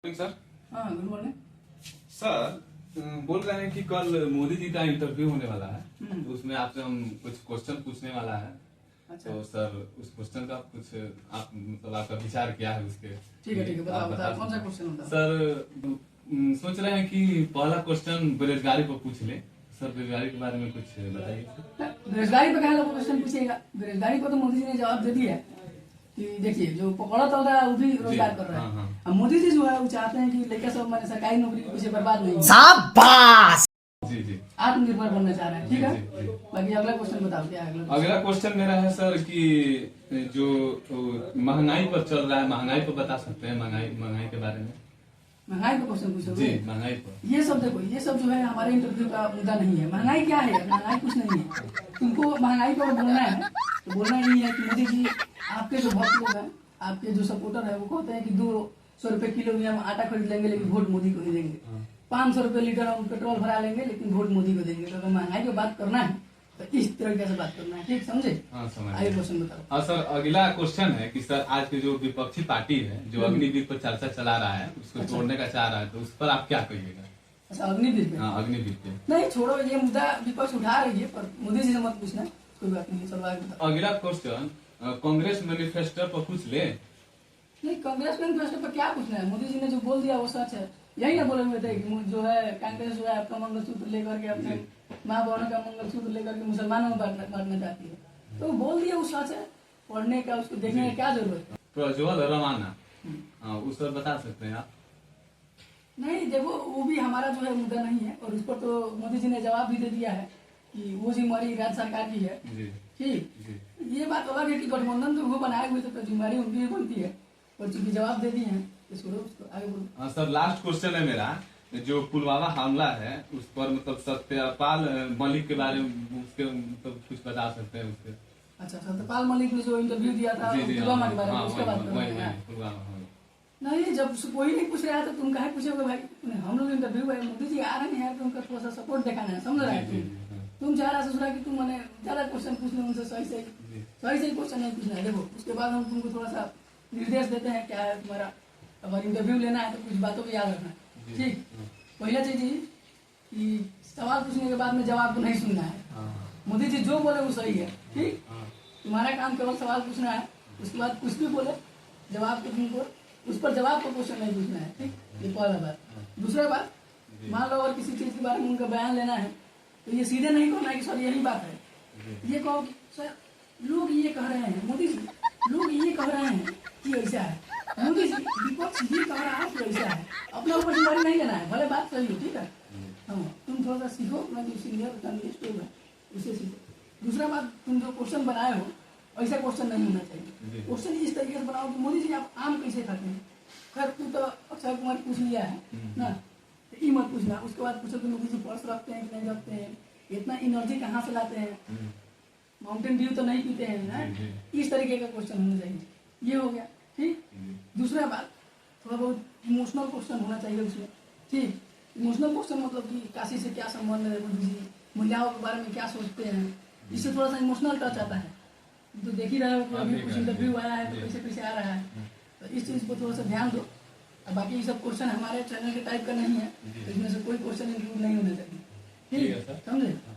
Sir. हाँ, good morning sir, बोल रहे हैं कि कल मोदी जी का इंटरव्यू होने वाला है, तो उसमें आपसे हम कुछ क्वेश्चन पूछने वाला है। अच्छा। तो सर, उस क्वेश्चन का कुछ आप मतलब आपका विचार क्या है उसके? ठीक है, बताओ कौन सा क्वेश्चन होता है? सर, सोच रहे हैं कि पहला क्वेश्चन बेरोजगारी पर पूछ ले। सर, बेरोजगारी के बारे में कुछ बताइए। बेरोजगारी पे क्या क्वेश्चन पूछिएगा? बेरोजगारी पर तो मोदी जी ने जवाब दे दिया है कि देखिए जो पकौड़ा तल रहा है वो भी रोजगार कर रहा है। अब मोदी जी जो है वो चाहते हैं कि लड़का सब मैंने सरकारी नौकरी के पीछे बर्बाद नहीं हो। शाबाश। जी जी, आत्मनिर्भर बनना चाह रहे हैं। ठीक जी, है, बाकी अगला क्वेश्चन बताओ क्या है? अगला क्वेश्चन मेरा है सर कि जो महंगाई पर चल रहा है, महंगाई पर बता सकते हैं? महंगाई के बारे में। महंगाई पे क्वेश्चन पूछोगे? जी, महंगाई पर। ये सब देखो, ये सब जो है हमारे इंटरव्यू का मुद्दा नहीं है। महंगाई क्या है? महंगाई कुछ नहीं है। तुमको महंगाई पर बोलना है तो बोलना ही है कि मोदी जी आपके जो भक्त लोग हैं, आपके जो सपोर्टर है, वो कहते हैं कि 200 रुपए किलो में हम आटा खरीद लेंगे लेकिन वोट मोदी को ही देंगे। 500 रुपए लीटर हम पेट्रोल भरा लेंगे लेकिन वोट मोदी को देंगे। तो अगर महंगाई की बात करना है तो इस तरीके से बात करना है। ठीक, समझे? हाँ, समझ। आगे क्वेश्चन बताओ। हाँ सर, अगला क्वेश्चन है कि सर आज के जो विपक्षी पार्टी है जो अग्निवीर पर चर्चा चला रहा है, उसको तोड़ने का चाह रहा है, तो उस पर आप क्या कहिएगा? अच्छा, अग्निवीर पे? हाँ, अग्निवीर पे। नहीं, छोड़ो, ये मुद्दा विपक्ष उठा रही है पर मोदी जी से मत पूछना, कोई बात नहीं। चलो आगे बताओ। अगला क्वेश्चन कांग्रेस मैनिफेस्टो पर पूछ ले। नहीं, कांग्रेस मैनिफेस्टो पर क्या पूछना है? मोदी जी ने जो बोल दिया वो सच है। यही ना बोले हुए थे कि जो है कांग्रेस जो है आपका मंगलसूत्र लेकर के अपने माँ बहनों का मंगलसूत्र लेकर के मुसलमानों में बांटना चाहती है। तो बोल दिया वो सच है। पढ़ने का, उसको देखने का क्या जरूरत है? प्रज्वल रवाना, हाँ, उस पर बता सकते हैं आप? नहीं, देखो, वो भी हमारा जो है मुद्दा नहीं है और उस पर तो मोदी जी ने जवाब भी दे दिया है कि वो जिम्मेवारी राज्य सरकार की है। ठीक, ये बात अलग है कि गठबंधन जो वो बनाए हुए थे तो जिम्मेवारी उनकी भी बनती है, और चूंकि जवाब दे दिए हैं तो छोड़ो उसको, आगे बोलो। हाँ सर, लास्ट क्वेश्चन है मेरा। जो पुलवामा हमला है उस पर मतलब सत्यपाल मलिक के बारे में उसके मतलब कुछ बता सकते हैं उसके? अच्छा, सत्यपाल मलिक ने जो इंटरव्यू दिया था पुलवामा के बारे में, उसके बात कर रहे हैं? नहीं, जब कोई नहीं पूछ रहा है तो तुम कहे पूछोगे भाई? हम लोग इंटरव्यू है, मोदी जी आ रहे हैं तो उनका थोड़ा सा सपोर्ट दिखाना है, समझ रहे हैं? तुम चाह रहा ससुरा कि तुम मैंने ज्यादा क्वेश्चन पूछ लो उनसे, सही सही क्वेश्चन नहीं पूछना है। देखो, उसके बाद हम तुमको थोड़ा सा निर्देश देते हैं क्या है तुम्हारा। अगर इंटरव्यू लेना है तो कुछ बातों को याद रखना है। ठीक, पहला चीज कि सवाल पूछने के बाद में जवाब को नहीं सुनना है। मोदी जी जो बोले वो सही है। ठीक, तुम्हारा काम केवल सवाल पूछना है, उसके बाद कुछ भी बोले जवाब को तुमको उस पर जवाब को क्वेश्चन नहीं पूछना है। ठीक, ये पहला बात। दूसरा बात, मान लो अगर किसी चीज के बारे में उनका बयान लेना है तो ये सीधे नहीं कहना है कि सर यही बात है। ये कहो कि सर लोग ये कह रहे हैं, मोदी जी लोग ये कह रहे हैं कि ऐसा है, मोदी जी विपक्ष ये कह रहा है कि ऐसा है। अपना ऊपर जिम्मेदारी नहीं लेना है, भले बात सही हो। ठीक है, हाँ, तुम थोड़ा सा सीखो, अपना जो सीनियर जर्नलिस्ट होगा उसे सीखो। दूसरा बात, तुम जो क्वेश्चन बनाए हो ऐसा क्वेश्चन नहीं होना चाहिए। क्वेश्चन इस तरीके से बनाओ कि मोदी जी आप आम कैसे खाते हैं? खैर, तू तो अक्षय कुमार पूछ लिया है ना, तो ये मत पूछना। उसके बाद पूछो कि मोदी जी पर्स रखते हैं कि नहीं रखते हैं, इतना एनर्जी कहाँ से लाते हैं, माउंटेन ड्यू तो नहीं पीते हैं ना। इस तरीके का क्वेश्चन होना चाहिए। ये हो गया। ठीक, दूसरा बात, थोड़ा बहुत इमोशनल क्वेश्चन होना चाहिए उसमें। ठीक, इमोशनल क्वेश्चन मतलब कि काशी से क्या संबंध है, मोदी जी मूल्यों के बारे में क्या सोचते हैं, इससे थोड़ा सा इमोशनल टच आता है। तो देख ही रहे हो कि अभी कुछ इंटरव्यू आया है तो कैसे कैसे आ रहा है, तो इस चीज़ पर थोड़ा सा ध्यान दो। और बाकी ये सब क्वेश्चन हमारे चैनल के टाइप का नहीं है, तो इसमें से कोई क्वेश्चन इंक्लूड नहीं होना चाहिए। ठीक है, समझे?